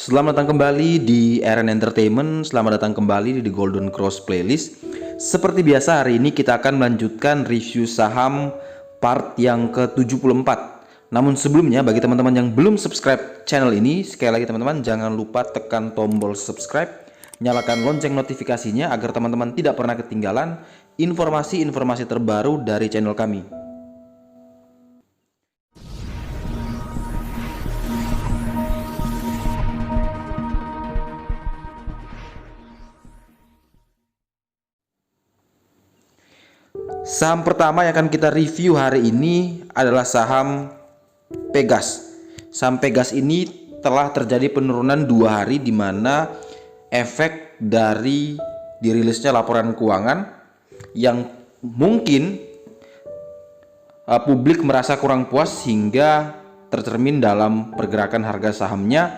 Selamat datang kembali di RN Entertainment. Selamat datang kembali di Golden Cross Playlist. Seperti biasa, hari ini kita akan melanjutkan review saham part yang ke-74. Namun sebelumnya, bagi teman-teman yang belum subscribe channel ini, sekali lagi teman-teman jangan lupa tekan tombol subscribe, nyalakan lonceng notifikasinya agar teman-teman tidak pernah ketinggalan informasi-informasi terbaru dari channel kami. Saham pertama yang akan kita review hari ini adalah saham Pegas. Saham Pegas ini telah terjadi penurunan 2 hari, di mana efek dari dirilisnya laporan keuangan yang mungkin publik merasa kurang puas hingga tercermin dalam pergerakan harga sahamnya.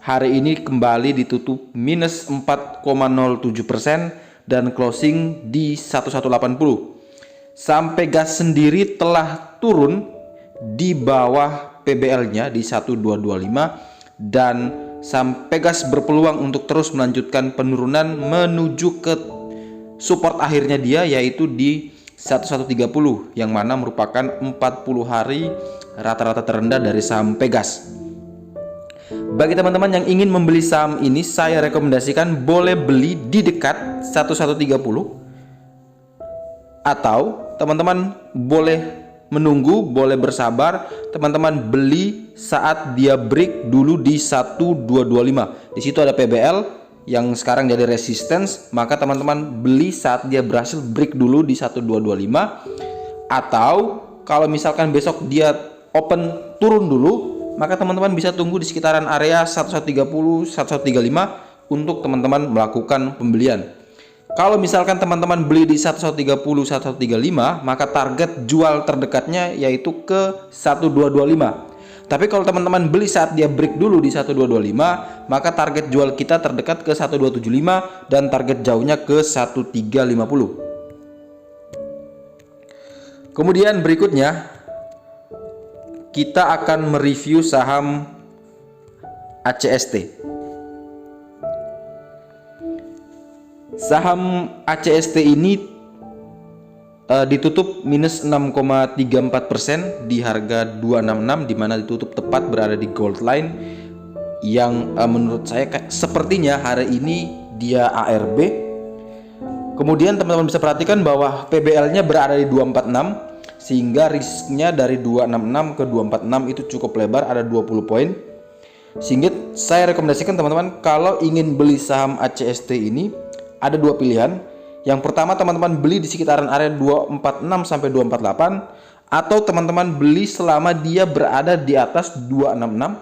Hari ini kembali ditutup minus 4,07% dan closing di 1180. Saham Pegas sendiri telah turun di bawah PBL-nya di 1225 dan saham Pegas berpeluang untuk terus melanjutkan penurunan menuju ke support akhirnya dia, yaitu di 1130 yang mana merupakan 40 hari rata-rata terendah dari saham Pegas. Bagi teman-teman yang ingin membeli saham ini, saya rekomendasikan boleh beli di dekat 1130 atau teman-teman boleh menunggu, boleh bersabar, teman-teman beli saat dia break dulu di 1225. Di situ ada PBL yang sekarang jadi resistance, maka teman-teman beli saat dia berhasil break dulu di 1225. Atau kalau misalkan besok dia open turun dulu, maka teman-teman bisa tunggu di sekitaran area 1130, 1135 untuk teman-teman melakukan pembelian. Kalau misalkan teman-teman beli di 1130, 1135, maka target jual terdekatnya yaitu ke 1225. Tapi kalau teman-teman beli saat dia break dulu di 1225, maka target jual kita terdekat ke 1275 dan target jauhnya ke 1350. Kemudian berikutnya kita akan mereview saham ACST. Saham ACST ini ditutup minus 6,34% di harga 266, di mana ditutup tepat berada di gold line yang menurut saya sepertinya hari ini dia ARB. Kemudian teman-teman bisa perhatikan bahwa PBL-nya berada di 246, sehingga risknya dari 266 ke 246 itu cukup lebar, ada 20 poin. Sehingga saya rekomendasikan teman-teman kalau ingin beli saham ACST ini ada dua pilihan. Yang pertama, teman-teman beli di sekitaran area 246 sampai 248, atau teman-teman beli selama dia berada di atas 266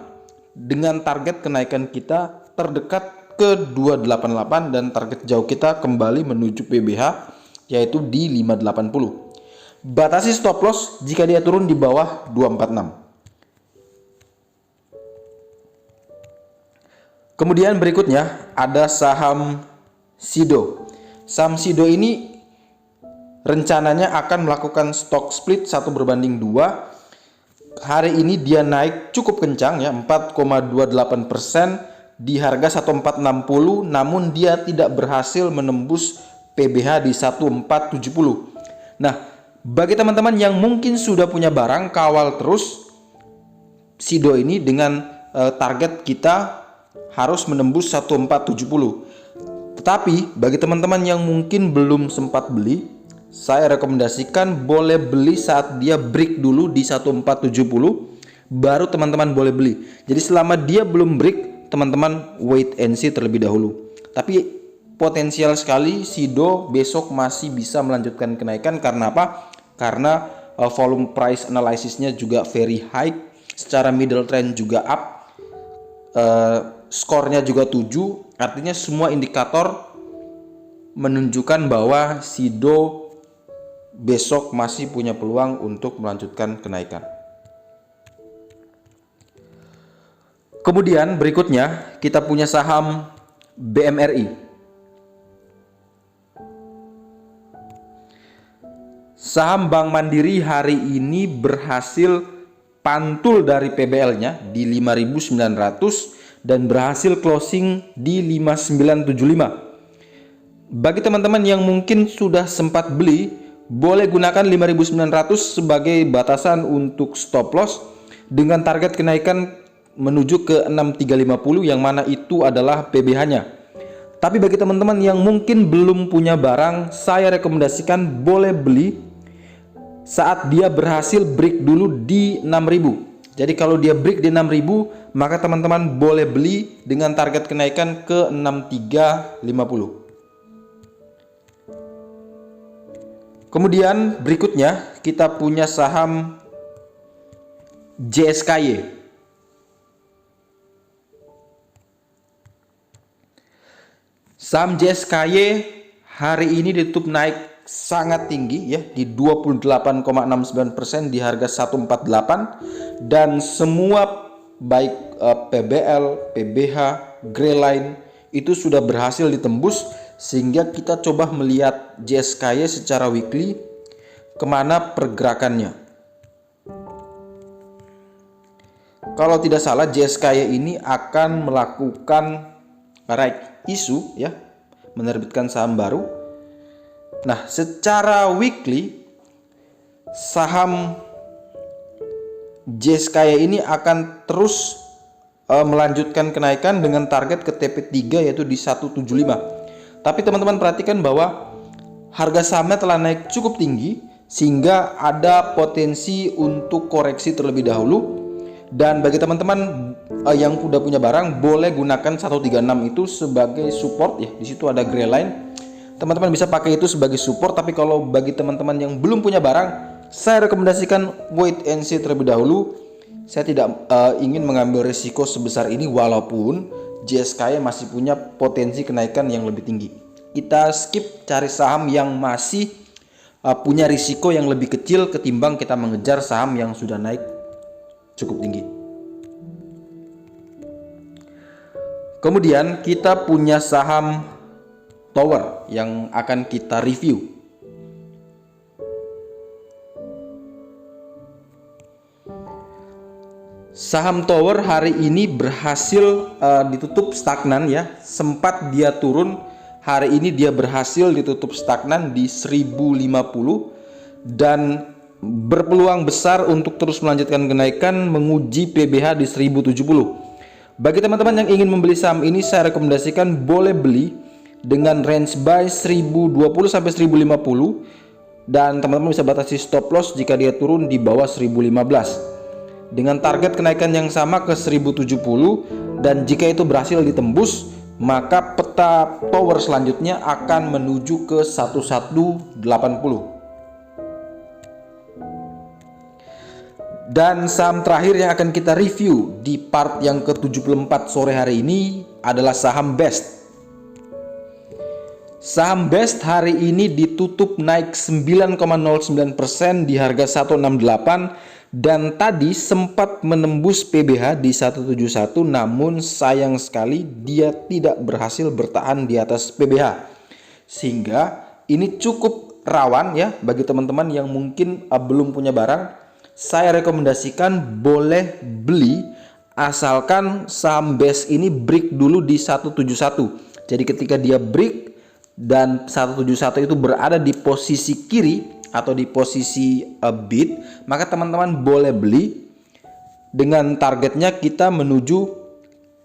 dengan target kenaikan kita terdekat ke 288 dan target jauh kita kembali menuju PBH yaitu di 580. Batasi stop loss jika dia turun di bawah 246. Kemudian berikutnya ada saham Sido. Saham Sido ini rencananya akan melakukan stock split 1/2. Hari ini dia naik cukup kencang ya, 4,28% di harga 1460, namun dia tidak berhasil menembus PBH di 1470. Nah, bagi teman-teman yang mungkin sudah punya barang, kawal terus Sido ini dengan target kita harus menembus 1470. Tetapi bagi teman-teman yang mungkin belum sempat beli, saya rekomendasikan boleh beli saat dia break dulu di 1470, baru teman-teman boleh beli. Jadi selama dia belum break, teman-teman wait and see terlebih dahulu. Tapi potensial sekali Sido besok masih bisa melanjutkan kenaikan. Karena apa? Karena volume price analysisnya juga very high, secara middle trend juga up, skornya juga 7. Artinya semua indikator menunjukkan bahwa Sido besok masih punya peluang untuk melanjutkan kenaikan. Kemudian berikutnya kita punya saham BMRI. Saham Bank Mandiri hari ini berhasil pantul dari PBL-nya di 5.900 dan berhasil closing di 5975. Bagi teman-teman yang mungkin sudah sempat beli, boleh gunakan 5.900 sebagai batasan untuk stop loss dengan target kenaikan menuju ke 6350 yang mana itu adalah PBH-nya. Tapi bagi teman-teman yang mungkin belum punya barang, saya rekomendasikan boleh beli saat dia berhasil break dulu di 6000. Jadi kalau dia break di 6000, maka teman-teman boleh beli dengan target kenaikan ke 6350. Kemudian berikutnya kita punya saham JSKY. Saham JSKY hari ini ditutup naik sangat tinggi ya, di 28,69% di harga 148, dan semua baik PBL, PBH, Greyline itu sudah berhasil ditembus, sehingga kita coba melihat JSKY secara weekly kemana pergerakannya. Kalau tidak salah JSKY ini akan melakukan right issue ya, menerbitkan saham baru. Nah, secara weekly saham JSKY ini akan terus melanjutkan kenaikan dengan target ke TP3 yaitu di 175. Tapi teman-teman perhatikan bahwa harga sahamnya telah naik cukup tinggi sehingga ada potensi untuk koreksi terlebih dahulu. Dan bagi teman-teman yang sudah punya barang, boleh gunakan 136 itu sebagai support ya. Di situ ada Greyline. Teman-teman bisa pakai itu sebagai support, tapi kalau bagi teman-teman yang belum punya barang, saya rekomendasikan wait and see terlebih dahulu. Saya tidak ingin mengambil risiko sebesar ini walaupun JSKY masih punya potensi kenaikan yang lebih tinggi. Kita skip cari saham yang masih punya risiko yang lebih kecil ketimbang kita mengejar saham yang sudah naik cukup tinggi. Kemudian kita punya saham Tower yang akan kita review. Saham Tower hari ini berhasil ditutup stagnan ya. Sempat dia turun, hari ini dia berhasil ditutup stagnan di 1050 dan berpeluang besar untuk terus melanjutkan kenaikan menguji PBH di 1070. Bagi teman-teman yang ingin membeli saham ini, saya rekomendasikan boleh beli dengan range buy 1020 sampai 1050 dan teman-teman bisa batasi stop loss jika dia turun di bawah 1015 dengan target kenaikan yang sama ke 1070, dan jika itu berhasil ditembus maka peta Tower selanjutnya akan menuju ke 1180. Dan saham terakhir yang akan kita review di part yang ke-74 sore hari ini adalah saham BEST. Saham BEST hari ini ditutup naik 9,09% di harga 168 dan tadi sempat menembus PBH di 171, namun sayang sekali dia tidak berhasil bertahan di atas PBH. Sehingga ini cukup rawan ya bagi teman-teman yang mungkin belum punya barang. Saya rekomendasikan boleh beli asalkan saham BEST ini break dulu di 171. Jadi ketika dia break dan 171 itu berada di posisi kiri atau di posisi bid, maka teman-teman boleh beli dengan targetnya kita menuju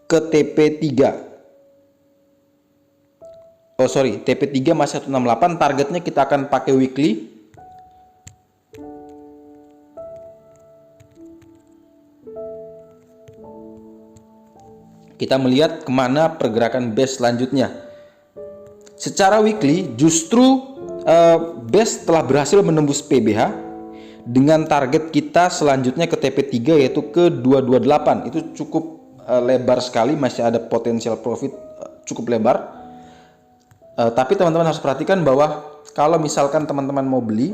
ke TP3. TP3 masih 168, targetnya kita akan pakai weekly. Kita melihat kemana pergerakan BEST selanjutnya. Secara weekly justru BEST telah berhasil menembus PBH dengan target kita selanjutnya ke TP3 yaitu ke 228. Itu cukup lebar sekali, masih ada potensial profit cukup lebar. Tapi teman-teman harus perhatikan bahwa kalau misalkan teman-teman mau beli,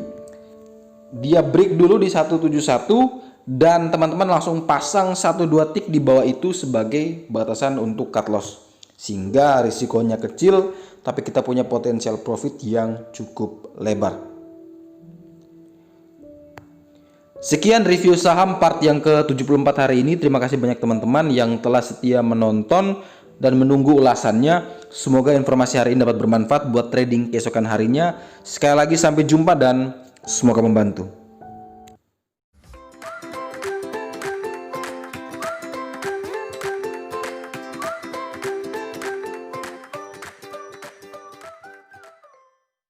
dia break dulu di 171 dan teman-teman langsung pasang 1-2 tick di bawah itu sebagai batasan untuk cut loss, sehingga risikonya kecil tapi kita punya potensial profit yang cukup lebar. Sekian review saham part yang ke-74 hari ini. Terima kasih banyak teman-teman yang telah setia menonton dan menunggu ulasannya. Semoga informasi hari ini dapat bermanfaat buat trading keesokan harinya. Sekali lagi sampai jumpa dan semoga membantu.